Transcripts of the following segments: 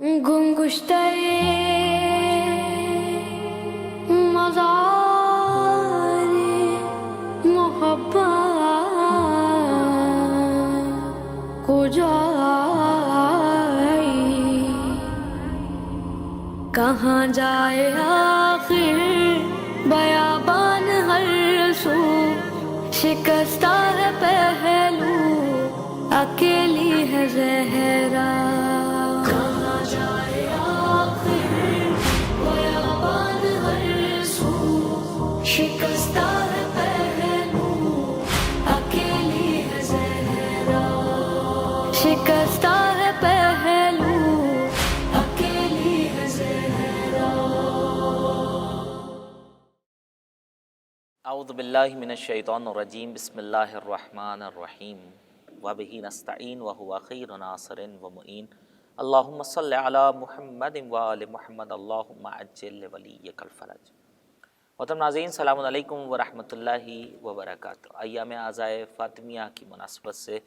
گمگشتہ مزار محبت کو جائی، کہاں جائے آخر بیابان ہر سو، شکستہ ہے پہلو اکیلی ہے زہرا، کہاں جائے آخر بیابان ہر سو، شکستہ ہے پہلو اکیلی ہے زہرا، شکستہ ہے پہلو اکیلی ہے زہرا۔ اعوذ باللہ من الشیطان الرجیم، بسم اللہ الرحمن الرحیم، وبہ نستعین وہو خیر ناصر ومعین، اللہم صل علی محمد وآل محمد، اللہم عجل لولیک الفرج۔ محترم ناظرین، السلام علیکم ورحمۃ اللہ وبرکاتہ۔ ایام عزائے فاطمیہ کی مناسبت سے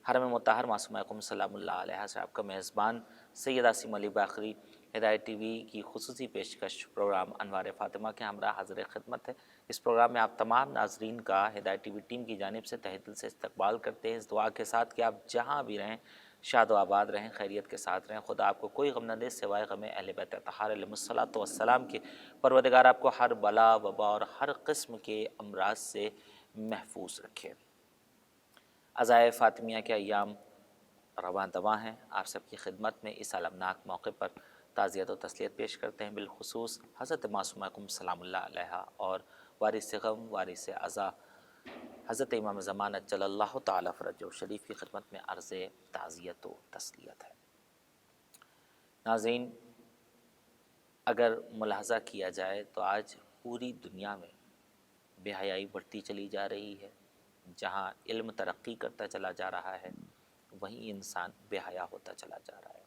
حرم مطہر معصومہ قم سلام اللہ علیہ سے آپ کا میزبان سید عاصم علی باقری ہدایت ٹی وی کی خصوصی پیشکش پروگرام انوار فاطمہ کے ہمراہ حاضر خدمت ہے۔ اس پروگرام میں آپ تمام ناظرین کا ہدایت ٹی وی ٹیم کی جانب سے تہہ دل سے استقبال کرتے ہیں، اس دعا کے ساتھ کہ آپ جہاں بھی رہیں شاد و آباد رہیں، خیریت کے ساتھ رہیں، خدا آپ کو کوئی غم نہ دے سوائے غم اہل بیت اطہار علیہم الصلاۃ والسلام کے۔ پروردگار آپ کو ہر بلا وبا اور ہر قسم کے امراض سے محفوظ رکھے۔ عزائے فاطمیہ کے ایام رواں دواں ہیں، آپ سب کی خدمت میں اس المناک موقع پر تعزیت و تسلیت پیش کرتے ہیں، بالخصوص حضرت معصومہ قم سلام اللہ علیہ اور وارث غم وارث عزا حضرت امام زمان اجل اللہ تعالیٰ فرجہ شریف کی خدمت میں عرض تعزیت و تسلیت ہے۔ ناظرین، اگر ملاحظہ کیا جائے تو آج پوری دنیا میں بے حیائی بڑھتی چلی جا رہی ہے، جہاں علم ترقی کرتا چلا جا رہا ہے وہیں انسان بے حیا ہوتا چلا جا رہا ہے۔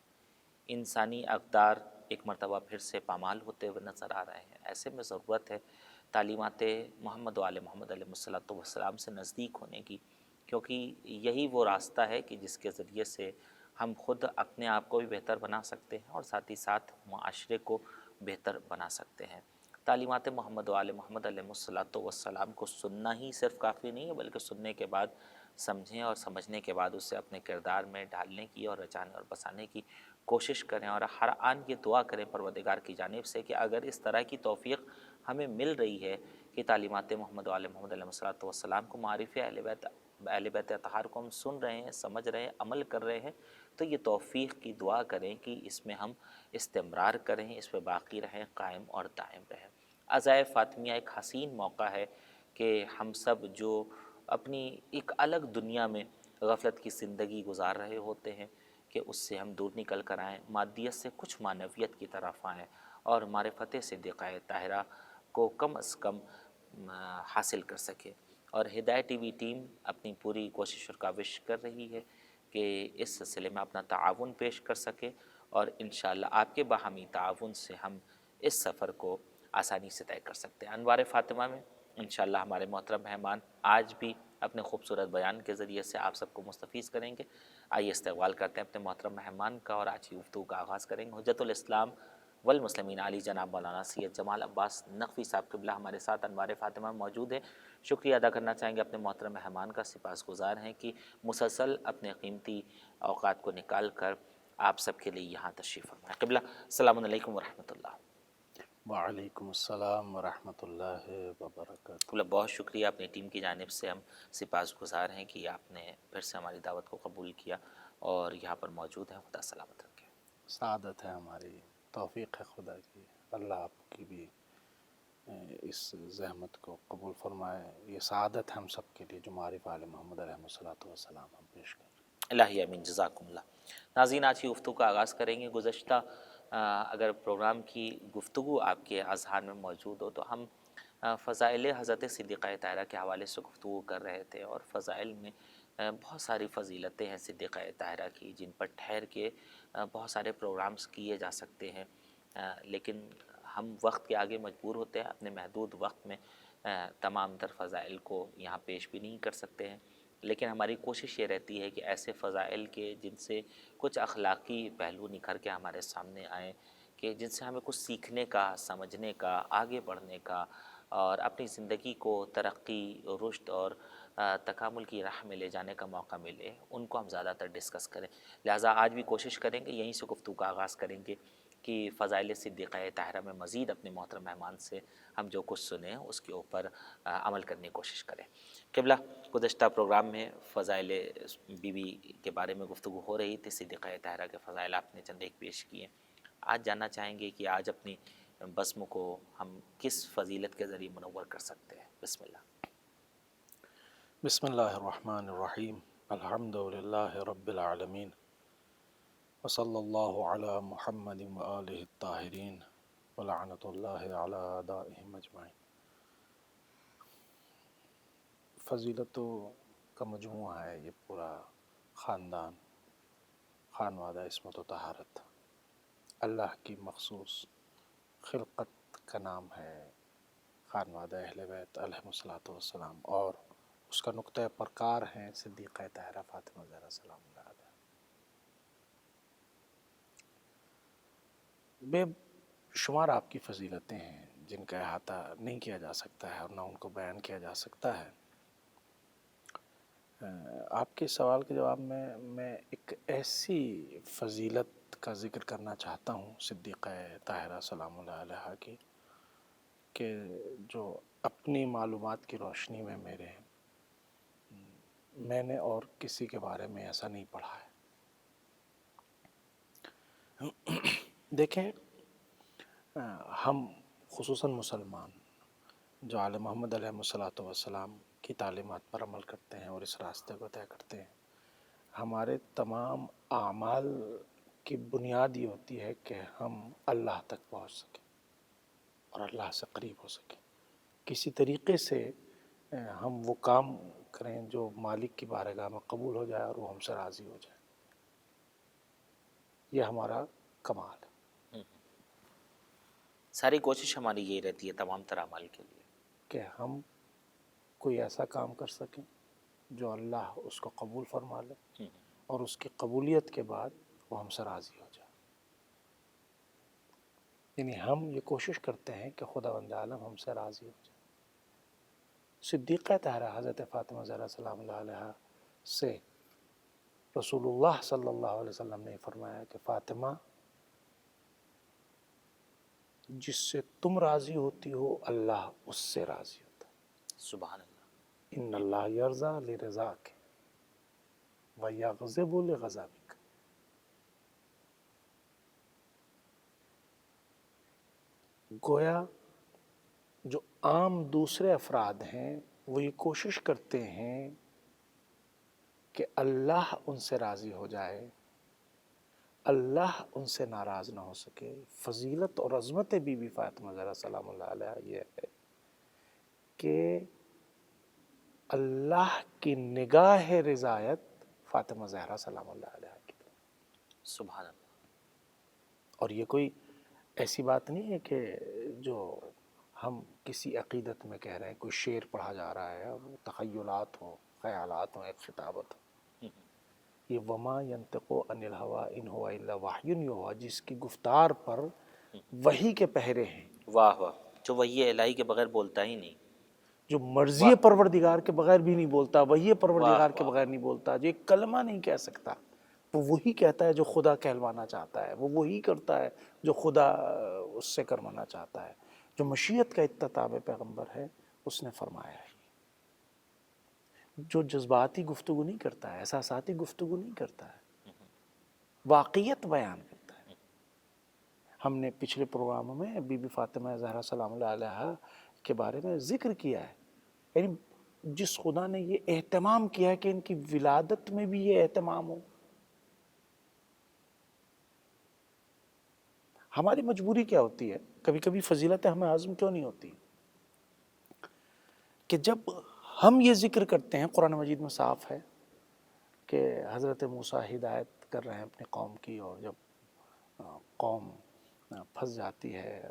انسانی اقدار ایک مرتبہ پھر سے پامال ہوتے ہوئے نظر آ رہے ہیں۔ ایسے میں ضرورت ہے تعلیمات محمد و آل محمد علیہ الصلاۃ والسلام سے نزدیک ہونے کی، کیونکہ یہی وہ راستہ ہے کہ جس کے ذریعے سے ہم خود اپنے آپ کو بھی بہتر بنا سکتے ہیں اور ساتھ ہی ساتھ معاشرے کو بہتر بنا سکتے ہیں۔ تعلیمات محمد و آل محمد علیہ الصلاۃ والسلام کو سننا ہی صرف کافی نہیں ہے، بلکہ سننے کے بعد سمجھیں اور سمجھنے کے بعد اسے اپنے کردار میں ڈھالنے کی اور رچانے اور بسانے کی کوشش کریں، اور ہر آن یہ دعا کریں پروردگار کی جانب سے کہ اگر اس طرح کی توفیق ہمیں مل رہی ہے کہ تعلیمات محمد و آل محمد علیہ الصلاۃ والسلام کو، معرفت اہل بیت اطہار کو ہم سن رہے ہیں، سمجھ رہے ہیں، عمل کر رہے ہیں، تو یہ توفیق کی دعا کریں کہ اس میں ہم استمرار کریں، اس پہ باقی رہیں، قائم اور دائم رہیں۔ عزائے فاطمیہ ایک حسین موقع ہے کہ ہم سب جو اپنی ایک الگ دنیا میں غفلت کی زندگی گزار رہے ہوتے ہیں کہ اس سے ہم دور نکل کر آئیں، مادیت سے کچھ معنویت کی طرف آئیں اور معرفت صدیقہ طاہرہ کو کم از کم حاصل کر سکے۔ اور ہدایت ٹی وی ٹیم اپنی پوری کوشش اور کاوش کر رہی ہے کہ اس سلسلے میں اپنا تعاون پیش کر سکے، اور انشاءاللہ آپ کے باہمی تعاون سے ہم اس سفر کو آسانی سے طے کر سکتے ہیں۔ انوار فاطمہ میں انشاءاللہ ہمارے محترم مہمان آج بھی اپنے خوبصورت بیان کے ذریعے سے آپ سب کو مستفیض کریں گے۔ آئیے استقبال کرتے ہیں اپنے محترم مہمان کا اور آج کی گفتگو کا آغاز کریں گے۔ حجت الاسلام والمسلمین علی جناب مولانا سید جمال عباس نقوی صاحب قبلہ ہمارے ساتھ انوار فاطمہ میں موجود ہیں۔ شکریہ ادا کرنا چاہیں گے اپنے محترم مہمان کا، سپاسگزار ہیں کہ مسلسل اپنے قیمتی اوقات کو نکال کر آپ سب کے لیے یہاں تشریف فرمائیں۔ قبلہ السلام علیکم ورحمۃ اللہ۔ وعلیکم السلام ورحمۃ اللہ وبرکاتہ۔ قبلہ بہت شکریہ، اپنی ٹیم کی جانب سے ہم سپاسگزار ہیں کہ آپ نے پھر سے ہماری دعوت کو قبول کیا اور یہاں پر موجود ہیں۔ خدا سلامت رکھے۔ سعادت ہے ہماری، توفیق ہے خدا کی، اللہ آپ کی بھی اس زحمت کو قبول فرمائے۔ یہ سعادت ہے ہم سب کے لیے جو معرفت آل محمد علیہ الصلاۃ والسلام ہم پیش کر رہے ہیں۔ الہی امین، جزاکم اللہ۔ ناظرین، آج کی گفتگو کا آغاز کریں گے۔ گزشتہ اگر پروگرام کی گفتگو آپ کے اذہان میں موجود ہو تو ہم فضائل حضرت صدیقہ طاہرہ کے حوالے سے گفتگو کر رہے تھے، اور فضائل میں بہت ساری فضیلتیں ہیں صدیقہ طاہرہ کی جن پر ٹھہر کے بہت سارے پروگرامز کیے جا سکتے ہیں، لیکن ہم وقت کے آگے مجبور ہوتے ہیں، اپنے محدود وقت میں تمام تر فضائل کو یہاں پیش بھی نہیں کر سکتے ہیں۔ لیکن ہماری کوشش یہ رہتی ہے کہ ایسے فضائل کے جن سے کچھ اخلاقی پہلو نکھر کے ہمارے سامنے آئیں، کہ جن سے ہمیں کچھ سیکھنے کا، سمجھنے کا، آگے بڑھنے کا اور اپنی زندگی کو ترقی، رشد اور تکامل کی راہ میں لے جانے کا موقع ملے، ان کو ہم زیادہ تر ڈسکس کریں۔ لہٰذا آج بھی کوشش کریں گے، یہیں سے گفتگو کا آغاز کریں گے کہ فضائل صدیقہ طاہرہ میں مزید اپنے محترم مہمان سے ہم جو کچھ سنیں اس کے اوپر عمل کرنے کی کوشش کریں۔ قبلہ، گزشتہ پروگرام میں فضائل بی بی کے بارے میں گفتگو ہو رہی تھی، صدیقہ طاہرہ کے فضائل آپ نے چند ایک پیش کیے۔ آج جاننا چاہیں گے کہ آج اپنی بزم کو ہم کس فضیلت کے ذریعے منور کر سکتے ہیں؟ بسم اللہ۔ بسم اللہ الرحمن الرحیم، الحمد للہ رب العالمین، وصلی اللہ علی محمد وآلہ الطاہرین، ولعنۃ اللہ علی اعدائہم اجمعین۔ فضیلتوں کا مجموعہ ہے یہ پورا خاندان، خانوادہ عصمت و طہارت، اللہ کی مخصوص خلقت کا نام ہے خانوادہ اہل بیت علیہم الصلوۃ والسلام، اور اس کا نقطہ پرکار ہیں صدیقہ طاہرہ فاطمہ زہرا سلام اللہ علیہ۔ بے شمار آپ کی فضیلتیں ہیں جن کا احاطہ نہیں کیا جا سکتا ہے اور نہ ان کو بیان کیا جا سکتا ہے۔ آپ کے سوال کے جواب میں ایک ایسی فضیلت کا ذکر کرنا چاہتا ہوں صدیقہ طاہرہ سلام اللہ علیہ کی، کہ جو اپنی معلومات کی روشنی میں میں نے اور کسی کے بارے میں ایسا نہیں پڑھا ہے۔ دیکھیں، ہم خصوصاً مسلمان جو آل محمد علیہ الصلوۃ والسلام کی تعلیمات پر عمل کرتے ہیں اور اس راستے کو طے کرتے ہیں، ہمارے تمام اعمال کی بنیاد یہ ہوتی ہے کہ ہم اللہ تک پہنچ سکیں اور اللہ سے قریب ہو سکیں، کسی طریقے سے ہم وہ کام کریں جو مالک کی بارگاہ میں قبول ہو جائے اور وہ ہم سے راضی ہو جائے۔ یہ ہمارا کمال ہے۔ ساری کوشش ہماری یہی رہتی ہے تمام تر اعمال کے لیے کہ ہم کوئی ایسا کام کر سکیں جو اللہ اس کو قبول فرما لے اور اس کی قبولیت کے بعد وہ ہم سے راضی ہو جائے۔ یعنی ہم یہ کوشش کرتے ہیں کہ خداوند عالم ہم سے راضی ہو جائے۔ صدیقہ طاہرہ حضرت فاطمہ زہرا سلام اللہ علیہ سے رسول اللہ صلی اللہ علیہ وسلم نے فرمایا کہ فاطمہ، جس سے تم راضی ہوتی ہو اللہ اس سے راضی ہوتا ہے۔ سبحان اللہ۔ ان اللہ یرضی لرضاک ویغضب لغضبک۔ گویا جو عام دوسرے افراد ہیں وہ یہ کوشش کرتے ہیں کہ اللہ ان سے راضی ہو جائے، اللہ ان سے ناراض نہ ہو سکے۔ فضیلت اور عظمت بی بی فاطمہ زہرا سلام اللہ علیہ یہ ہے کہ اللہ کی نگاہ رضایت فاطمہ زہرا سلام اللہ علیہ کی طرف۔ سبحان اللہ۔ اور یہ کوئی ایسی بات نہیں ہے کہ جو ہم کسی عقیدت میں کہہ رہے ہیں، کوئی شعر پڑھا جا رہا ہے اور تخیلات ہوں، خیالات ہوں، ایک خطابت ہو۔ یہ وما ینطق عن الہوی ان ہوا الا وحی یوحی، جس کی گفتار پر وحی کے پہرے ہیں، واہ واہ، جو وحی الہی کے بغیر بولتا ہی نہیں۔ جو مرضی پروردگار کے بغیر بھی نہیں بولتا، وحی پروردگار کے واہ۔ بغیر نہیں بولتا، جو ایک کلمہ نہیں کہہ سکتا، وہ وہی کہتا ہے جو خدا کہلوانا چاہتا ہے، وہ وہی کرتا ہے جو خدا اس سے کروانا چاہتا ہے۔ جو مشیت کا اطتاب پیغمبر ہے اس نے فرمایا ہے، جو جذباتی گفتگو نہیں کرتا ہے، احساساتی گفتگو نہیں کرتا ہے، واقعیت بیان کرتا ہے۔ ہم نے پچھلے پروگراموں میں بی بی فاطمہ زہرا سلام اللہ علیہ کے بارے میں ذکر کیا ہے، یعنی جس خدا نے یہ اہتمام کیا ہے کہ ان کی ولادت میں بھی یہ اہتمام ہو۔ ہماری مجبوری کیا ہوتی ہے، کبھی کبھی فضیلتیں ہمیں عزم کیوں نہیں ہوتی کہ جب ہم یہ ذکر کرتے ہیں، قرآن مجید میں صاف ہے کہ حضرت موسیٰ ہدایت کر رہے ہیں اپنی قوم کی، اور جب قوم پھنس جاتی ہے،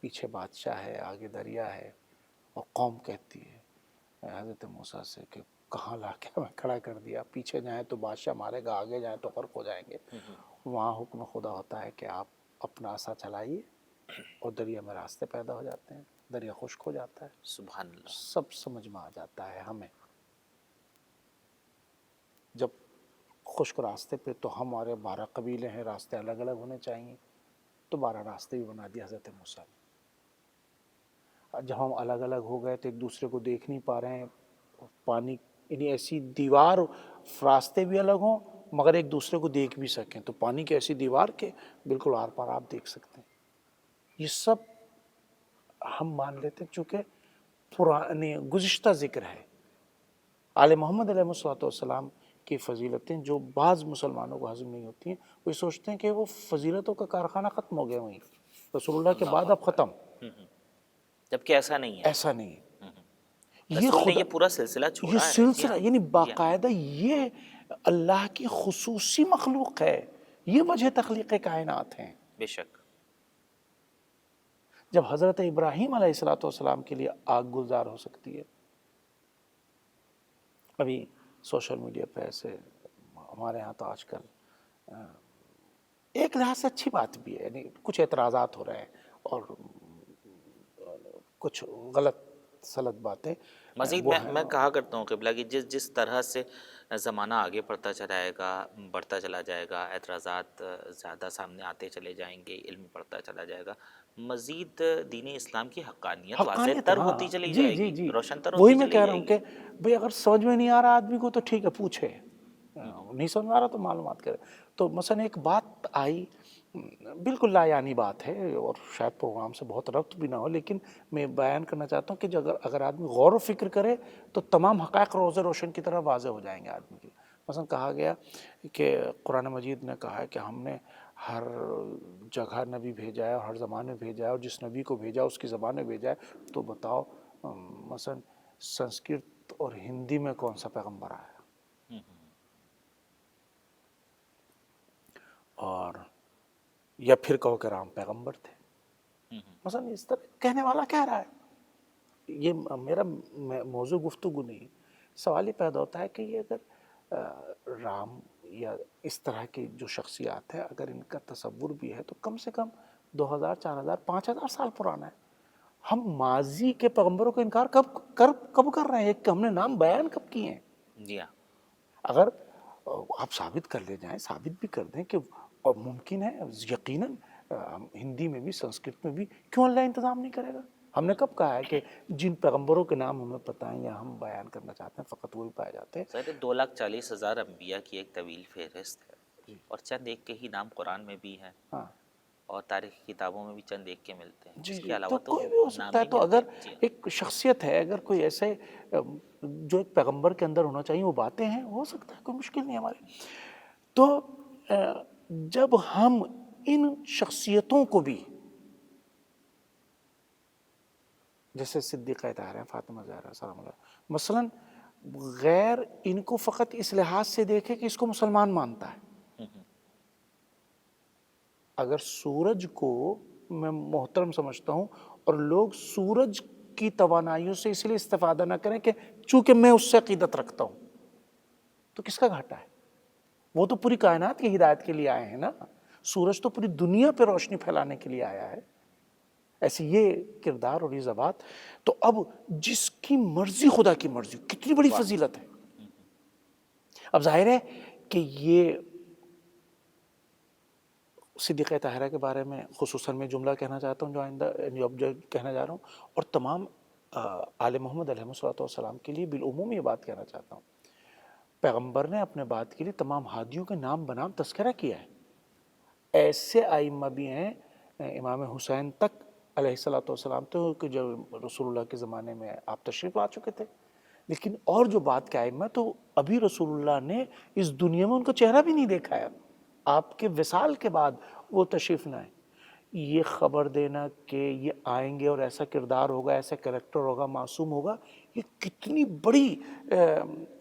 پیچھے بادشاہ ہے، آگے دریا ہے، اور قوم کہتی ہے حضرت موسیٰ سے کہ کہاں لا کے ہمیں کھڑا کر دیا، پیچھے جائیں تو بادشاہ مارے گا، آگے جائیں تو غرق ہو جائیں گے۔ وہاں حکم خدا ہوتا ہے کہ آپ اپنا عصا چلائیے اور دریا میں راستے پیدا ہو جاتے ہیں، دریا خشک ہو جاتا ہے، سبحان اللہ۔ سب سمجھ میں آ جاتا ہے ہمیں۔ جب خشک راستے پہ تو ہمارے 12 قبیلے ہیں، راستے الگ الگ ہونے چاہیے، تو 12 راستے بھی بنا دیے حضرت موسیٰ نے۔ جب ہم الگ الگ ہو گئے تو ایک دوسرے کو دیکھ نہیں پا رہے ہیں، پانی یعنی ایسی دیوار، راستے بھی الگ ہوں مگر ایک دوسرے کو دیکھ بھی سکیں، تو پانی کی ایسی دیوار کہ بالکل آر پار آپ دیکھ سکتے ہیں۔ یہ سب ہم مان لیتے ہیں چونکہ پرانے گزشتہ ذکر ہے۔ آل محمد علیہ السلام کی فضیلتیں جو بعض مسلمانوں کو ہضم نہیں ہوتی ہیں، وہ سوچتے ہیں کہ وہ فضیلتوں کا کارخانہ ختم ہو گیا وہیں، رسول اللہ کے بعد اب ختم، جبکہ ایسا نہیں ہے۔ ایسا نہیں ہے۔ رسول نے یہ پورا سلسلہ چھوڑا ہے، یہ سلسلہ یعنی باقاعدہ یہ اللہ کی خصوصی مخلوق ہے، یہ وجہ تخلیق کائنات ہیں۔ بے شک۔ جب حضرت ابراہیم علیہ السلام کے لیے آگ گلزار ہو سکتی ہے، ابھی سوشل میڈیا پہ ایسے ہمارے ہاں تو آج کل ایک لحاظ سے اچھی بات بھی ہے، یعنی کچھ اعتراضات ہو رہے ہیں اور کچھ غلط سلط باتیں مزید میں کہا کرتا ہوں قبلہ کہ جس طرح سے زمانہ آگے بڑھتا چلا جائے گا، اعتراضات زیادہ سامنے آتے چلے جائیں گے، علم بڑھتا چلا جائے گا، مزید دین اسلام کی حقانیت واضح تر ہوتی چلی جائے گی، روشن تر وہی ہوتی میں چلی کہہ رہا جائے ہوں گی۔ کہ بھئی اگر سمجھ میں نہیں آ رہا آدمی کو تو ٹھیک ہے، پوچھے، نہیں سمجھ میں آ رہا تو معلومات کرے۔ تو مثلا ایک بات آئی، بالکل لا یعنی بات ہے اور شاید پروگرام سے بہت ربط بھی نہ ہو، لیکن میں بیان کرنا چاہتا ہوں کہ اگر آدمی غور و فکر کرے تو تمام حقائق روز روشن کی طرح واضح ہو جائیں گے آدمی کے۔ مثلا کہا گیا کہ قرآن مجید نے کہا ہے کہ ہم نے ہر جگہ نبی بھیجا ہے اور ہر زمانے میں بھیجا ہے، اور جس نبی کو بھیجا اس کی زبان میں بھیجا ہے، تو بتاؤ مثلا سنسکرت اور ہندی میں کون سا پیغمبر آیا؟ اور یا پھر کہو کہ رام پیغمبر تھے، مثلا اس طرح کہنے والا کہہ رہا ہے۔ یہ میرا موضوع گفتگو نہیں، سوال یہ پیدا ہوتا ہے کہ یہ اگر رام یا اس طرح کی جو شخصیات ہیں اگر ان کا تصور بھی ہے تو کم سے کم 2000 4000 5000 سال پرانا ہے۔ ہم ماضی کے پیغمبروں کا انکار کب کر رہے ہیں کہ ہم نے نام بیان کب کیے ہیں؟ جی ہاں۔ اگر آپ ثابت کر لے جائیں، ثابت بھی کر دیں کہ اور ممکن ہے یقیناً ہندی میں بھی سنسکرت میں بھی، کیوں اللہ انتظام نہیں کرے گا؟ ہم نے کب کہا ہے کہ جن پیغمبروں کے نام ہمیں پتہ ہیں یا ہم بیان کرنا چاہتے ہیں فقط وہی پائے جاتے ہیں؟ سر 2,40,000 انبیاء کی ایک طویل فہرست ہے، اور چند ایک کے ہی نام قرآن میں بھی ہیں، ہاں اور تاریخی کتابوں میں بھی چند ایک کے ملتے ہیں، جی اس کے جی، علاوہ تو کوئی بھی ہو سکتا ہے۔ تو اگر ایک شخصیت ہے، اگر کوئی ایسے جو ایک پیغمبر کے اندر ہونا چاہیے وہ باتیں ہیں، ہو سکتا ہے، کوئی مشکل نہیں ہمارے۔ تو جب ہم ان شخصیتوں کو بھی، جیسے صدیقہ طاہرہ، فاطمہ زہرا سلام اللہ، مثلا غیر ان کو فقط اس لحاظ سے دیکھے کہ اس کو مسلمان مانتا ہے۔ اگر سورج کو میں محترم سمجھتا ہوں اور لوگ سورج کی توانائیوں سے اس لیے استفادہ نہ کریں کہ چونکہ میں اس سے عقیدت رکھتا ہوں، تو کس کا گھاٹا ہے؟ وہ تو پوری کائنات کی ہدایت کے لیے آئے ہیں نا، سورج تو پوری دنیا پہ روشنی پھیلانے کے لیے آیا ہے۔ ایسی یہ کردار اور یہ ذات، تو اب جس کی مرضی خدا کی مرضی، کتنی بڑی فضیلت ہے۔ اب ظاہر ہے کہ یہ صدیقہ طاہرہ کے بارے میں خصوصاً میں جملہ کہنا چاہتا ہوں جو آئندہ جو کہنا جا رہا ہوں، اور تمام آل محمد علیہ السلام کے لیے بالعموم یہ بات کہنا چاہتا ہوں۔ پیغمبر نے اپنے بات کے لیے تمام ہادیوں کے نام بنام تذکرہ کیا ہے۔ ایسے ائمہ بھی ہیں، امام حسین تک علیہ السلام تو کہ جو رسول اللہ کے زمانے میں آپ تشریف لا چکے تھے، لیکن اور جو بات کے ائمہ تو ابھی رسول اللہ نے اس دنیا میں ان کا چہرہ بھی نہیں دیکھا ہے، آپ کے وصال کے بعد وہ تشریف نہ آئے۔ یہ خبر دینا کہ یہ آئیں گے اور ایسا کردار ہوگا، ایسا کریکٹر ہوگا، معصوم ہوگا، یہ کتنی بڑی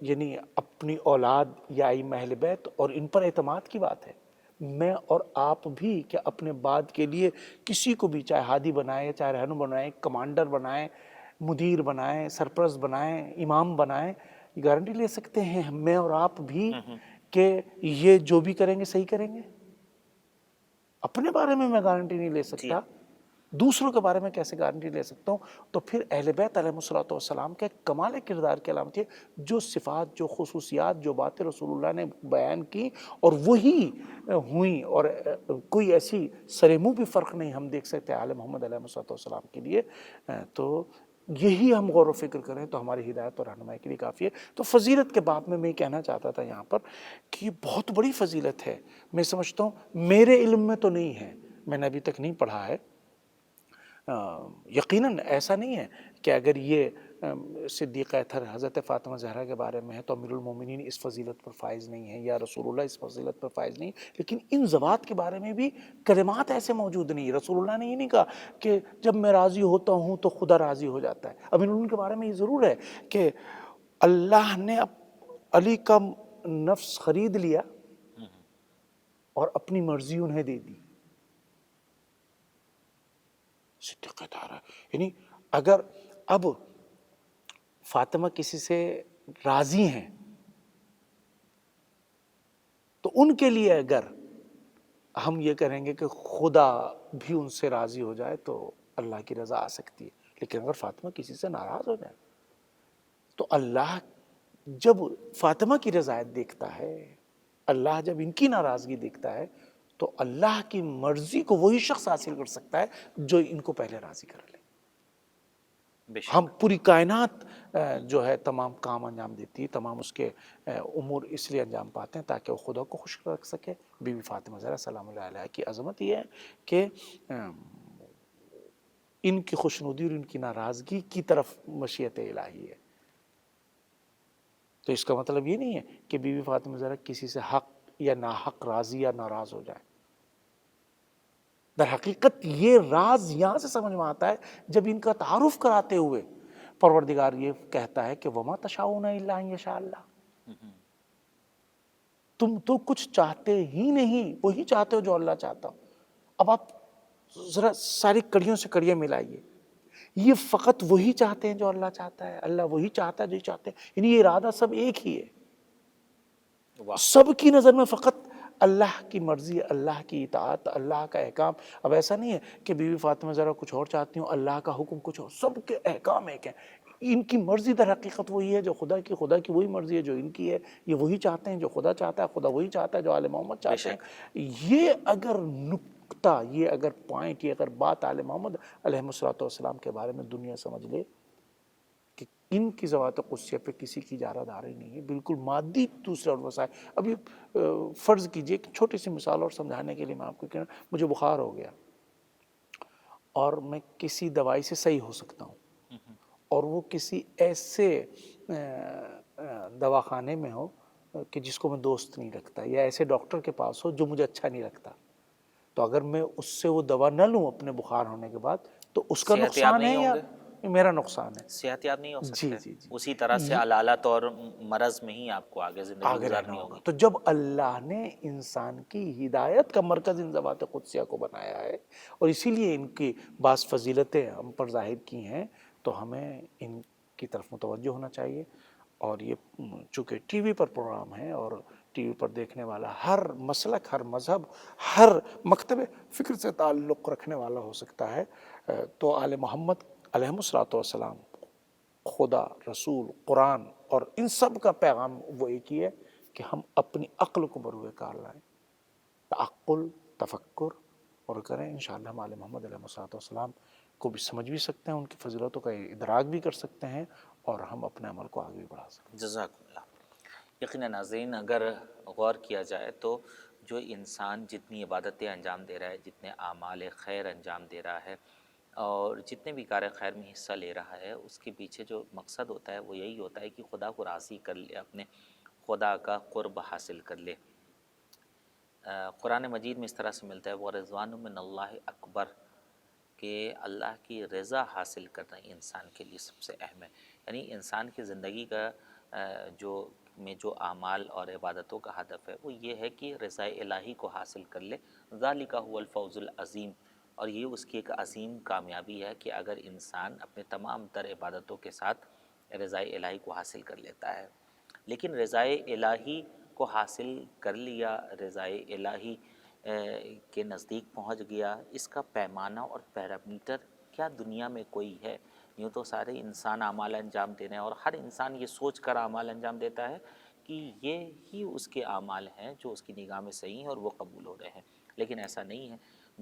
یعنی اپنی اولاد یا ائمہ اہل بیت اور ان پر اعتماد کی بات ہے۔ میں اور آپ بھی کہ اپنے بعد کے لیے کسی کو بھی چاہے ہادی بنائیں، چاہے رہنما بنائیں، کمانڈر بنائیں، مدیر بنائیں، سرپرست بنائیں، امام بنائیں، یہ گارنٹی لے سکتے ہیں میں اور آپ بھی کہ یہ جو بھی کریں گے صحیح کریں گے؟ اپنے بارے میں گارنٹی نہیں لے سکتا، دوسروں کے بارے میں کیسے گارنٹی لے سکتا ہوں؟ تو پھر اہل بیت علیہ الصلوۃ والسلام کے کمال کردار کی علامت ہے جو صفات، جو خصوصیات، جو باتیں رسول اللہ نے بیان کی اور وہی ہوئیں، اور کوئی ایسی سر منہ بھی فرق نہیں ہم دیکھ سکتے آل محمد علیہ الصلوۃ والسلام کے لیے. تو یہی ہم غور و فکر کریں تو ہماری ہدایت اور رہنمائی کے لیے کافی ہے. تو فضیلت کے باب میں یہ کہنا چاہتا تھا یہاں پر کہ یہ بہت بڑی فضیلت ہے. میں سمجھتا ہوں میرے علم میں تو نہیں ہے، میں نے ابھی تک نہیں پڑھا ہے. یقیناً ایسا نہیں ہے کہ اگر یہ صدیقہ اطہر حضرت فاطمہ زہرا کے بارے میں ہے تو امیر المومنین اس فضیلت پر فائز نہیں ہے یا رسول اللہ اس فضیلت پر فائز نہیں، لیکن ان ذوات کے بارے میں بھی کلمات ایسے موجود نہیں. رسول اللہ نے یہ نہیں کہا کہ جب میں راضی ہوتا ہوں تو خدا راضی ہو جاتا ہے. امیر المومنین کے بارے میں یہ ضرور ہے کہ اللہ نے علی کا نفس خرید لیا اور اپنی مرضی انہیں دے دی. صدیقہ اطہر، یعنی اگر اب فاطمہ کسی سے راضی ہیں تو ان کے لیے اگر ہم یہ کریں گے کہ خدا بھی ان سے راضی ہو جائے تو اللہ کی رضا آ سکتی ہے. لیکن اگر فاطمہ کسی سے ناراض ہو جائے تو اللہ جب فاطمہ کی رضایت دیکھتا ہے، اللہ جب ان کی ناراضگی دیکھتا ہے تو اللہ کی مرضی کو وہی شخص حاصل کر سکتا ہے جو ان کو پہلے راضی کر لے. ہم پوری کائنات جو ہے تمام کام انجام دیتی ہے، تمام اس کے امور اس لیے انجام پاتے ہیں تاکہ وہ خدا کو خوش رکھ سکے. بی بی فاطمہ زہرا سلام اللہ علیہ کی عظمت یہ ہے کہ ان کی خوشنودی اور ان کی ناراضگی کی طرف مشیت الہی ہے. تو اس کا مطلب یہ نہیں ہے کہ بی بی فاطمہ زہرا کسی سے حق یا ناحق راضی یا ناراض ہو جائے. در حقیقت یہ راز یہاں سے سمجھ میں آتا ہے جب ان کا تعارف کراتے ہوئے پروردگار یہ کہتا ہے کہ وما تشاؤون الا ان یشاء اللہ، تم تو کچھ چاہتے ہی نہیں، وہی چاہتے ہو جو اللہ چاہتا ہو. اب آپ ذرا ساری کڑیوں سے کڑیاں ملائیے، یہ فقط وہی چاہتے ہیں جو اللہ چاہتا ہے، اللہ وہی چاہتا ہے جو چاہتے ہیں، یعنی یہ ارادہ سب ایک ہی ہے. سب کی نظر میں فقط اللہ کی مرضی، اللہ کی اطاعت، اللہ کا احکام. اب ایسا نہیں ہے کہ بی بی فاطمہ زہرا کچھ اور چاہتی ہوں، اللہ کا حکم کچھ اور. سب کے احکام ایک ہیں. ان کی مرضی در حقیقت وہی ہے جو خدا کی وہی مرضی ہے جو ان کی ہے. یہ وہی چاہتے ہیں جو خدا چاہتا ہے، خدا وہی چاہتا ہے جو آل محمد چاہتے ہیں. یہ اگر نکتہ، یہ اگر پوائنٹ، یہ اگر بات آل محمد علیہ الصلوۃ والسلام کے بارے میں دنیا سمجھ لے کہ ان کی ذوات قدسیہ پہ کسی کی اجارہ داری نہیں ہے، بالکل مادی دوسرے اور وسائل. ابھی فرض کیجئے ایک چھوٹی سی مثال اور سمجھانے کے لیے میں آپ کو کہنا، مجھے بخار ہو گیا اور میں کسی دوائی سے صحیح ہو سکتا ہوں اور وہ کسی ایسے دواخانے میں ہو کہ جس کو میں دوست نہیں رکھتا، یا ایسے ڈاکٹر کے پاس ہو جو مجھے اچھا نہیں لگتا، تو اگر میں اس سے وہ دوا نہ لوں اپنے بخار ہونے کے بعد تو اس کا نقصان ہے یا میرا نقصان ہے؟ صحت یاب نہیں ہو سکتے. جی. اسی طرح سے علالت اور مرض میں ہی آپ کو آگے زندگی گزارنی ہوگی. تو جب اللہ نے انسان کی ہدایت کا مرکز ان ذوات قدسیہ کو بنایا ہے اور اسی لیے ان کی بعض فضیلتیں ہم پر ظاہر کی ہیں، تو ہمیں ان کی طرف متوجہ ہونا چاہیے. اور یہ چونکہ ٹی وی پر پروگرام ہے اور ٹی وی پر دیکھنے والا ہر مسلک، ہر مذہب، ہر مکتب فکر سے تعلق رکھنے والا ہو سکتا ہے، تو آل محمد علیہ الصلوۃ والسلام، خدا، رسول، قرآن اور ان سب کا پیغام وہ ایک ہی ہے کہ ہم اپنی عقل کو بروئے کار لائیں، تعقل، تفکر اور کریں. انشاءاللہ ہم آل محمد علیہ الصلوۃ والسلام کو بھی سمجھ بھی سکتے ہیں، ان کی فضیلتوں کا ادراک بھی کر سکتے ہیں اور ہم اپنے عمل کو آگے بھی بڑھا سکتے ہیں. جزاکم اللہ. یقیناً ناظرین، اگر غور کیا جائے تو جو انسان جتنی عبادتیں انجام دے رہا ہے، جتنے اعمال خیر انجام دے رہا ہے اور جتنے بھی کار خیر میں حصہ لے رہا ہے، اس کے پیچھے جو مقصد ہوتا ہے وہ یہی ہوتا ہے کہ خدا کو راضی کر لے، اپنے خدا کا قرب حاصل کر لے. قرآن مجید میں اس طرح سے ملتا ہے وَرِضْوَانٌ مِّنَ اللَّهِ اکبر، کہ اللہ کی رضا حاصل کرنا انسان کے لیے سب سے اہم ہے. یعنی انسان کی زندگی کا جو اعمال اور عبادتوں کا ہدف ہے وہ یہ ہے کہ رضا الہی کو حاصل کر لے. ذالک هو الفوز العظیم، اور یہ اس کی ایک عظیم کامیابی ہے کہ اگر انسان اپنے تمام تر عبادتوں کے ساتھ رضا الہی کو حاصل کر لیتا ہے. لیکن رضائے الہی کو حاصل کر لیا، رضائے الہی کے نزدیک پہنچ گیا، اس کا پیمانہ اور پیرامیٹر کیا دنیا میں کوئی ہے؟ یوں تو سارے انسان اعمال انجام دے رہے ہیں، اور ہر انسان یہ سوچ کر اعمال انجام دیتا ہے کہ یہ ہی اس کے اعمال ہیں جو اس کی نگاہ میں صحیح ہیں اور وہ قبول ہو رہے ہیں، لیکن ایسا نہیں ہے۔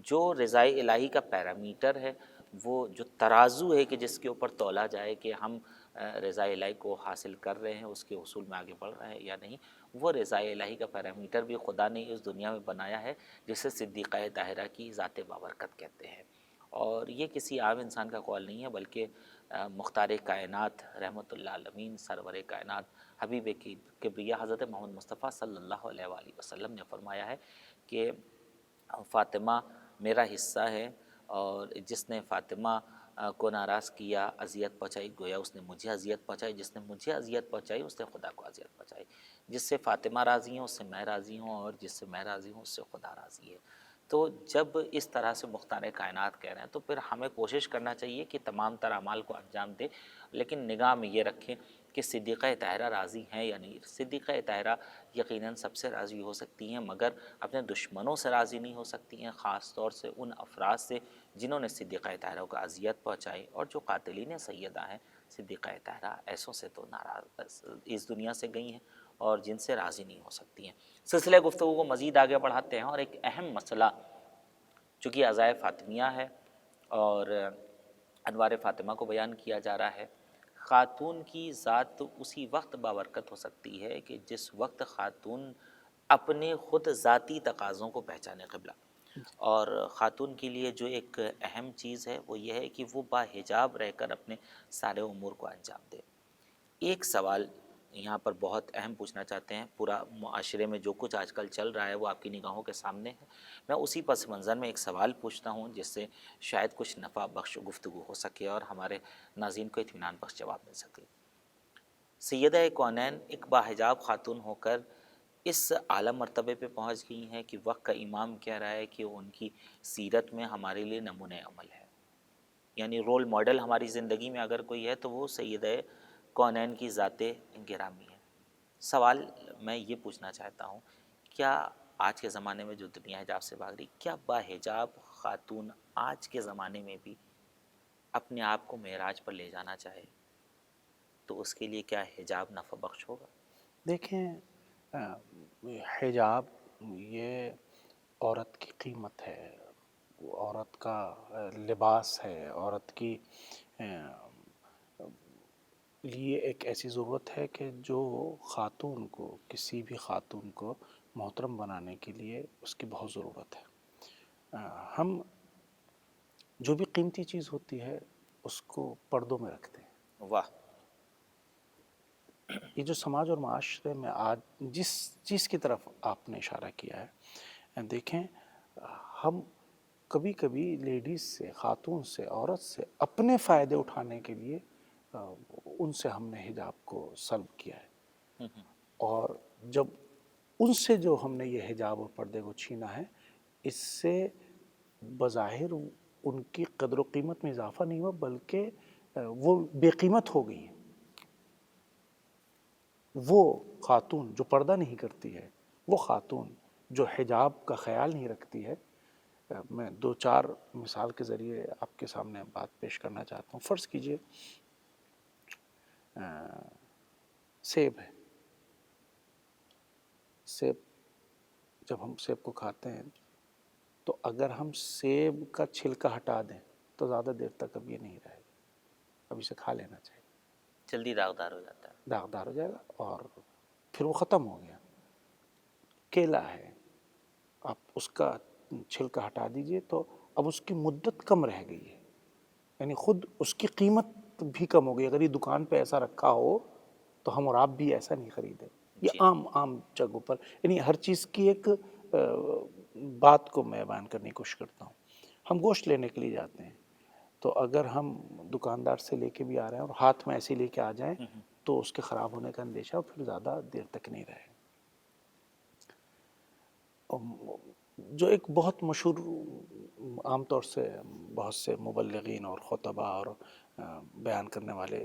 جو رضائے الہی کا پیرامیٹر ہے، وہ جو ترازو ہے کہ جس کے اوپر تولا جائے کہ ہم رضائے الہی کو حاصل کر رہے ہیں، اس کے حصول میں آگے بڑھ رہے ہیں یا نہیں، وہ رضائے الہی کا پیرامیٹر بھی خدا نے اس دنیا میں بنایا ہے، جسے صدیقہ طاہرہ کی ذات بابرکت کہتے ہیں۔ اور یہ کسی عام انسان کا قول نہیں ہے، بلکہ مختار کائنات رحمۃ اللہ عالمین، سرور کائنات، حبیب کبریا حضرت محمد مصطفیٰ صلی اللہ علیہ وآلہ وسلم نے فرمایا ہے کہ فاطمہ میرا حصہ ہے، اور جس نے فاطمہ کو ناراض کیا، اذیت پہنچائی، گویا اس نے مجھے اذیت پہنچائی، جس نے مجھے اذیت پہنچائی اس نے خدا کو اذیت پہنچائی۔ جس سے فاطمہ راضی ہوں اس سے میں راضی ہوں، اور جس سے میں راضی ہوں اس سے خدا راضی ہے۔ تو جب اس طرح سے مختار کائنات کہہ رہے ہیں تو پھر ہمیں کوشش کرنا چاہیے کہ تمام تر اعمال کو انجام دے، لیکن نگاہ میں یہ رکھیں کہ صدیقہ طاہرہ راضی ہیں یا نہیں۔ صدیقہ طاہرہ یقیناً سب سے راضی ہو سکتی ہیں، مگر اپنے دشمنوں سے راضی نہیں ہو سکتی ہیں، خاص طور سے ان افراد سے جنہوں نے صدیقہ طاہرہ کو اذیت پہنچائی، اور جو قاتلین سیدہ ہیں صدیقہ طاہرہ ایسوں سے تو ناراض اس دنیا سے گئی ہیں، اور جن سے راضی نہیں ہو سکتی ہیں۔ سلسلہ گفتگو کو مزید آگے بڑھاتے ہیں، اور ایک اہم مسئلہ چونکہ عزائے فاطمیہ ہے اور انوار فاطمہ کو بیان کیا جا رہا ہے۔ خاتون کی ذات اسی وقت بابرکت ہو سکتی ہے کہ جس وقت خاتون اپنے خود ذاتی تقاضوں کو پہچانے قبلہ، اور خاتون کے لیے جو ایک اہم چیز ہے وہ یہ ہے کہ وہ باحجاب رہ کر اپنے سارے امور کو انجام دے۔ ایک سوال یہاں پر بہت اہم پوچھنا چاہتے ہیں، پورا معاشرے میں جو کچھ آج کل چل رہا ہے وہ آپ کی نگاہوں کے سامنے ہے، میں اسی پس منظر میں ایک سوال پوچھتا ہوں جس سے شاید کچھ نفع بخش گفتگو ہو سکے اور ہمارے ناظرین کو اطمینان بخش جواب مل سکے۔ سیدہ کونین ایک باحجاب خاتون ہو کر اس اعلیٰ مرتبے پہ پہنچ گئی ہیں کہ وقت کا امام کہہ رہا ہے کہ ان کی سیرت میں ہمارے لیے نمونۂ عمل ہے، یعنی رول ماڈل ہماری زندگی میں اگر کوئی ہے تو وہ سیدہ کونین کی ذات گرامی ہے۔ سوال میں یہ پوچھنا چاہتا ہوں، کیا آج کے زمانے میں جو دنیا حجاب سے بھاگ رہی، کیا باحجاب خاتون آج کے زمانے میں بھی اپنے آپ کو معراج پر لے جانا چاہے تو اس کے لیے کیا حجاب نفع بخش ہوگا؟ دیکھیں، حجاب یہ عورت کی قیمت ہے، عورت کا لباس ہے، عورت کی لیے ایک ایسی ضرورت ہے کہ جو خاتون کو، کسی بھی خاتون کو محترم بنانے کے لیے اس کی بہت ضرورت ہے۔ ہم جو بھی قیمتی چیز ہوتی ہے اس کو پردوں میں رکھتے ہیں۔ واہ! یہ جو سماج اور معاشرے میں آج جس چیز کی طرف آپ نے اشارہ کیا ہے، دیکھیں ہم کبھی کبھی لیڈیز سے، خاتون سے، عورت سے اپنے فائدے اٹھانے کے لیے ان سے ہم نے حجاب کو سلب کیا ہے، اور جب ان سے جو ہم نے یہ حجاب اور پردے کو چھینا ہے، اس سے بظاہر ان کی قدر و قیمت میں اضافہ نہیں ہوا، بلکہ وہ بے قیمت ہو گئی ہیں۔ وہ خاتون جو پردہ نہیں کرتی ہے، وہ خاتون جو حجاب کا خیال نہیں رکھتی ہے، میں دو چار مثال کے ذریعے آپ کے سامنے بات پیش کرنا چاہتا ہوں۔ فرض کیجئے سیب ہے، سیب جب ہم سیب کو کھاتے ہیں تو اگر ہم سیب کا چھلکا ہٹا دیں تو زیادہ دیر تک اب یہ نہیں رہے گا، اب اسے کھا لینا چاہیے، جلدی داغدار ہو جاتا ہے۔ داغدار ہو جائے گا اور پھر وہ ختم ہو گیا۔ کیلا ہے، آپ اس کا چھلکا ہٹا دیجئے تو اب اس کی مدت کم رہ گئی ہے، یعنی خود اس کی قیمت بھی کم ہو گئی۔ اگر یہ دکان پہ ایسا رکھا ہو تو ہم اور آپ بھی ایسا نہیں خریدیں۔ یہ عام جگہوں پر، یعنی ہر چیز کی ایک بات کو میں بیان کرنے کی کوشش کرتا ہوں۔ ہم گوشت لینے کے لیے جاتے ہیں تو اگر ہم دکاندار سے لے کے بھی آ رہے ہیں اور ہاتھ میں ایسے لے کے آ جائیں تو اس کے خراب ہونے کا اندیشہ اور پھر زیادہ دیر تک نہیں رہے۔ جو ایک بہت مشہور، عام طور سے بہت سے مبلغین اور خطبہ اور بیان کرنے والے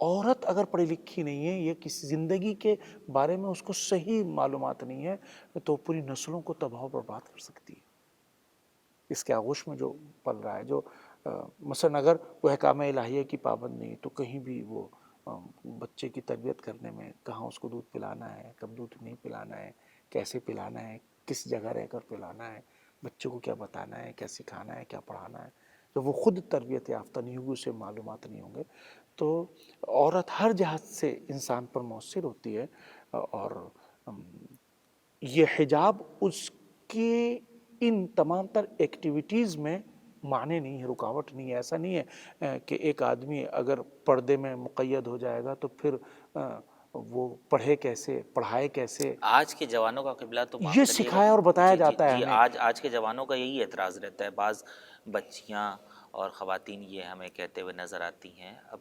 عورت اگر پڑھی لکھی نہیں ہے یا کسی زندگی کے بارے میں اس کو صحیح معلومات نہیں ہے تو پوری نسلوں کو تباہ و برباد کر سکتی ہے. اس کے آغوش میں جو پل رہا ہے، جو مثلا اگر وہ احکام الہیہ کی پابند نہیں تو کہیں بھی وہ بچے کی تربیت کرنے میں کہاں اس کو دودھ پلانا ہے، کب دودھ نہیں پلانا ہے، کیسے پلانا ہے، کس جگہ رہ کر پلانا ہے، بچوں کو کیا بتانا ہے، کیا سکھانا ہے، کیا پڑھانا ہے، جب وہ خود تربیت یافتہ نہیں ہوگی، اسے معلومات نہیں ہوں گے تو عورت ہر جہت سے انسان پر مؤثر ہوتی ہے. اور یہ حجاب اس کے ان تمام تر ایکٹیویٹیز میں معنی نہیں ہے، رکاوٹ نہیں ہے. ایسا نہیں ہے کہ ایک آدمی اگر پردے میں مقید ہو جائے گا تو پھر وہ پڑھے کیسے، پڑھائے کیسے. آج کے جوانوں کا قبلہ تو معاف یہ کریے گا، سکھایا اور بتایا جی جاتا ہے جی ہمیں. آج کے جوانوں کا یہی اعتراض رہتا ہے. بعض بچیاں اور خواتین یہ ہمیں کہتے ہوئے نظر آتی ہیں اب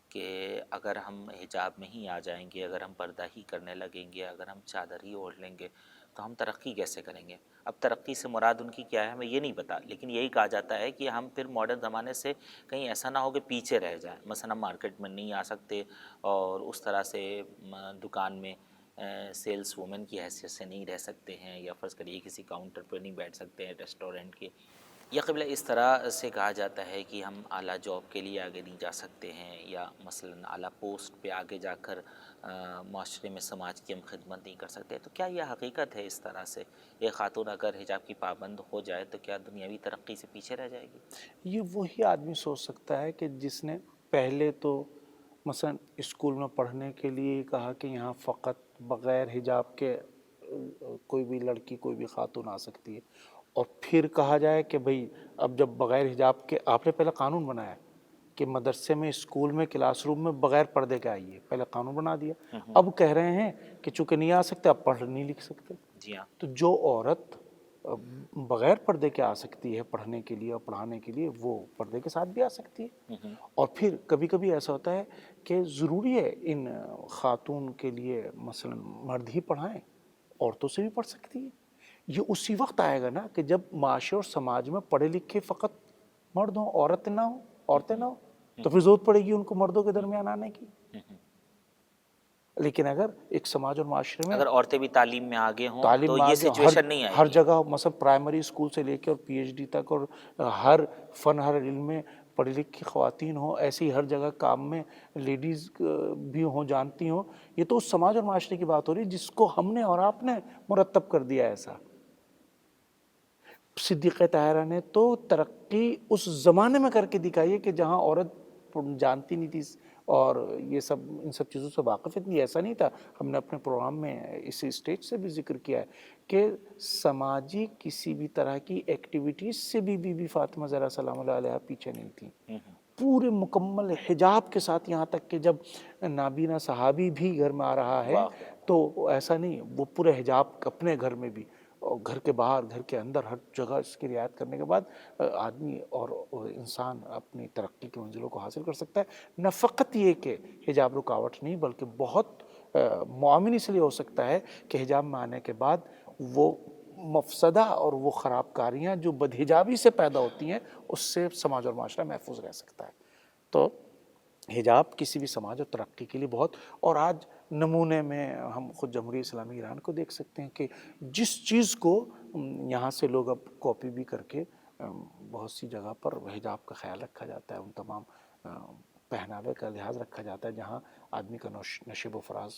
کہ اگر ہم حجاب میں ہی آ جائیں گے، اگر ہم پردہ ہی کرنے لگیں گے، اگر ہم چادر ہی اوڑھ لیں گے تو ہم ترقی کیسے کریں گے. اب ترقی سے مراد ان کی کیا ہے ہمیں یہ نہیں پتا، لیکن یہی کہا جاتا ہے کہ ہم پھر ماڈرن زمانے سے کہیں ایسا نہ ہو کہ پیچھے رہ جائیں. مثلا ہم مارکیٹ میں نہیں آ سکتے اور اس طرح سے دکان میں سیلس وومن کی حیثیت سے نہیں رہ سکتے ہیں، یا فرض کریے کسی کاؤنٹر پہ نہیں بیٹھ سکتے ہیں ریسٹورنٹ کے. یا قبلہ اس طرح سے کہا جاتا ہے کہ ہم اعلیٰ جاب کے لیے آگے نہیں جا سکتے ہیں، یا مثلا اعلیٰ پوسٹ پہ آگے جا کر معاشرے میں سماج کی ہم خدمت نہیں کر سکتے. تو کیا یہ حقیقت ہے اس طرح سے ایک خاتون اگر حجاب کی پابند ہو جائے تو کیا دنیاوی ترقی سے پیچھے رہ جائے گی؟ یہ وہی آدمی سوچ سکتا ہے کہ جس نے پہلے تو مثلا اسکول میں پڑھنے کے لیے کہا کہ یہاں فقط بغیر حجاب کے کوئی بھی لڑکی، کوئی بھی خاتون آ سکتی ہے، اور پھر کہا جائے کہ بھئی اب جب بغیر حجاب کے آپ نے پہلے قانون بنایا کہ مدرسے میں، اسکول میں، کلاس روم میں بغیر پردے کے آئیے، پہلے قانون بنا دیا. اب کہہ رہے ہیں کہ چونکہ نہیں آ سکتے اب پڑھ نہیں لکھ سکتے. جی ہاں. تو جو عورت بغیر پردے کے آ سکتی ہے پڑھنے کے لیے اور پڑھانے کے لیے، وہ پردے کے ساتھ بھی آ سکتی ہے. اور پھر کبھی کبھی ایسا ہوتا ہے کہ ضروری ہے ان خاتون کے لیے مثلا مرد ہی پڑھائیں، عورتوں سے بھی پڑھ سکتی ہے. یہ اسی وقت آئے گا نا کہ جب معاشرے اور سماج میں پڑھے لکھے فقط مرد ہوں، عورتیں نہ ہوں، عورتیں نہ ہوں، تو پھر ضرورت پڑے گی ان کو مردوں کے درمیان آنے کی. لیکن اگر ایک سماج اور معاشرے میں اگر عورتیں بھی تعلیم میں آگے ہوں تعلیم تو میں یہ آگے سچویشن نہیں آئے ہر گی. جگہ مثلا پرائمری اسکول سے لے کے اور پی ایچ ڈی تک، اور ہر فن، ہر علم میں پڑھی لکھی خواتین ہوں، ایسی ہر جگہ کام میں لیڈیز بھی ہوں، جانتی ہوں. یہ تو اس سماج اور معاشرے کی بات ہو رہی ہے جس کو ہم نے اور آپ نے مرتب کر دیا ایسا. صدیقہ طاہرہ نے تو ترقی اس زمانے میں کر کے دکھائی ہے کہ جہاں عورت جانتی نہیں تھی اور یہ سب ان سب چیزوں سے واقف تھی. ایسا نہیں تھا. ہم نے اپنے پروگرام میں اس اسٹیج سے بھی ذکر کیا ہے کہ سماجی کسی بھی طرح کی ایکٹیویٹیز سے بھی بی بی فاطمہ زہرا سلام اللہ علیہا پیچھے نہیں تھی. پورے مکمل حجاب کے ساتھ، یہاں تک کہ جب نابینا صحابی بھی گھر میں آ رہا ہے تو ایسا نہیں، وہ پورے حجاب اپنے گھر میں بھی، اور گھر کے باہر، گھر کے اندر، ہر جگہ اس کی رعایت کرنے کے بعد آدمی اور انسان اپنی ترقی کی منزلوں کو حاصل کر سکتا ہے. نہ فقط یہ کہ حجاب رکاوٹ نہیں، بلکہ بہت معاون اس لیے ہو سکتا ہے کہ حجاب میں آنے کے بعد وہ مفسدہ اور وہ خراب کاریاں جو بدحجابی سے پیدا ہوتی ہیں اس سے سماج اور معاشرہ محفوظ رہ سکتا ہے. تو حجاب کسی بھی سماج اور ترقی کے لیے بہت، اور آج نمونے میں ہم خود جمہوریہ اسلامی ایران کو دیکھ سکتے ہیں کہ جس چیز کو یہاں سے لوگ اب کاپی بھی کر کے بہت سی جگہ پر حجاب کا خیال رکھا جاتا ہے، ان تمام پہناوے کا لحاظ رکھا جاتا ہے جہاں آدمی کا نشیب و فراز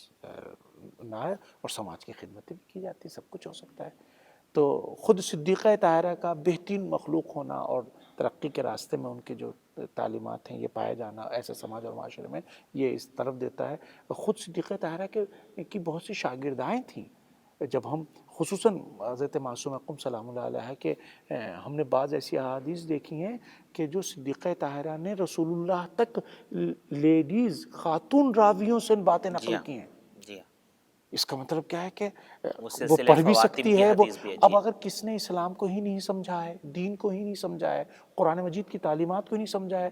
نہ ہے اور سماج کی خدمتیں بھی کی جاتی، سب کچھ ہو سکتا ہے. تو خود صدیقہ طاہرہ کا بہترین مخلوق ہونا اور ترقی کے راستے میں ان کے جو تعلیمات ہیں یہ پائے جانا ایسے سماج اور معاشرے میں، یہ اس طرف دیتا ہے. خود صدیقہ طاہرہ کی بہت سی شاگردائیں تھیں. جب ہم خصوصاً حضرت معصوم اقدم سلام اللہ علیہ کے ہم نے بعض ایسی احادیث دیکھی ہیں کہ جو صدیقہ طاہرہ نے رسول اللہ تک لیڈیز، خاتون راویوں سے باتیں نقل کی ہیں. جی ہاں. اس کا مطلب کیا ہے کہ وہ وہ پڑھ بھی سکتی ہے. وہ بھی ہے. اب اگر کس نے اسلام کو ہی نہیں سمجھا ہے، دین کو ہی نہیں سمجھا ہے، قرآن مجید کی تعلیمات کو ہی نہیں سمجھا ہے،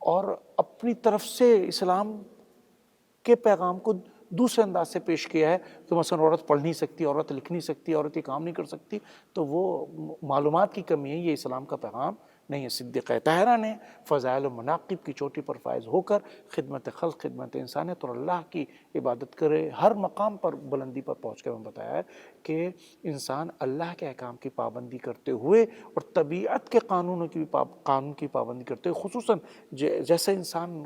اور اپنی طرف سے اسلام کے پیغام کو دوسرے انداز سے پیش کیا ہے کہ مثلا عورت پڑھ نہیں سکتی، عورت لکھ نہیں سکتی، عورت یہ کام نہیں کر سکتی، تو وہ معلومات کی کمی ہے. یہ اسلام کا پیغام نہیں، صدیقہ طاہرہ نے فضائل و مناقب کی چوٹی پر فائز ہو کر خدمت خلق، خدمت انسانیت اور اللہ کی عبادت کرے، ہر مقام پر بلندی پر پہنچ کے ہمیں بتایا ہے کہ انسان اللہ کے احکام کی پابندی کرتے ہوئے اور طبیعت کے قانون کی پابندی کرتے ہوئے، خصوصاً جیسے انسان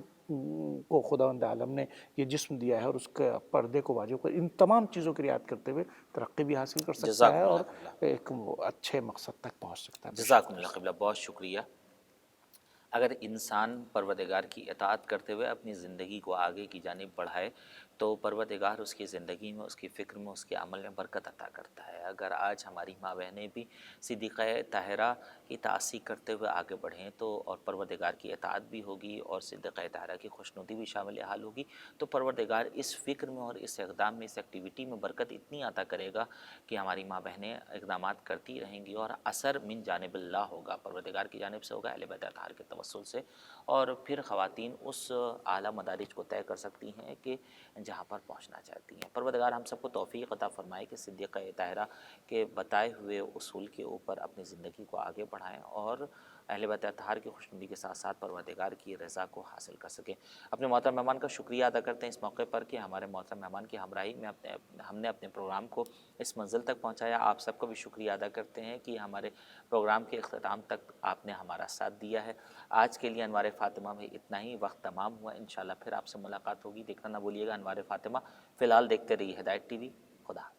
کو خداوند عالم نے یہ جسم دیا ہے اور اس کے پردے کو واجب کر، ان تمام چیزوں کی رعایت کرتے ہوئے ترقی بھی حاصل کر سکتا ہے جزاکم اور اللہ قبلہ، ایک اچھے مقصد تک پہنچ سکتا ہے۔ جزاکم اللہ قبلہ، بہت شکریہ۔ اگر انسان پروردگار کی اطاعت کرتے ہوئے اپنی زندگی کو آگے کی جانب بڑھائے تو پروردگار اس کی زندگی میں، اس کی فکر میں، اس کے عمل میں برکت عطا کرتا ہے۔ اگر آج ہماری ماں بہنیں بھی صدیقہ طاہرہ کی تعصیب کرتے ہوئے آگے بڑھیں تو اور پروردگار کی اطاعت بھی ہوگی اور صدیقہ طاہرہ کی خوشنودی بھی شامل حال ہوگی، تو پروردگار اس فکر میں اور اس اقدام میں، اس ایکٹیویٹی میں برکت اتنی عطا کرے گا کہ ہماری ماں بہنیں اقدامات کرتی رہیں گی اور اثر من جانب اللہ ہوگا، پروردگار کی جانب سے ہوگا، اہل بیت اطہار کے توسل سے، اور پھر خواتین اس اعلیٰ مدارج کو طے کر سکتی ہیں کہ جہاں پر پہنچنا چاہتی ہیں۔ پروردگار ہم سب کو توفیق عطا فرمائے کہ صدیقہ طاہرہ کے بتائے ہوئے اصول کے اوپر اپنی زندگی کو آگے بڑھائیں اور اہل بیت اطہار کی خوشنودی کے ساتھ ساتھ پروردگار کی رضا کو حاصل کر سکیں۔ اپنے محترم مہمان کا شکریہ ادا کرتے ہیں اس موقع پر کہ ہمارے محترم مہمان کی ہمراہی میں ہم نے اپنے پروگرام کو اس منزل تک پہنچایا۔ آپ سب کو بھی شکریہ ادا کرتے ہیں کہ ہمارے پروگرام کے اختتام تک آپ نے ہمارا ساتھ دیا ہے۔ آج کے لیے انوار فاطمہ میں اتنا ہی، وقت تمام ہوا، انشاءاللہ پھر آپ سے ملاقات ہوگی۔ دیکھنا نہ بھولیے گا انوار فاطمہ۔ فی الحال دیکھتے رہیے ہدایت ٹی وی۔ خدا حافظ۔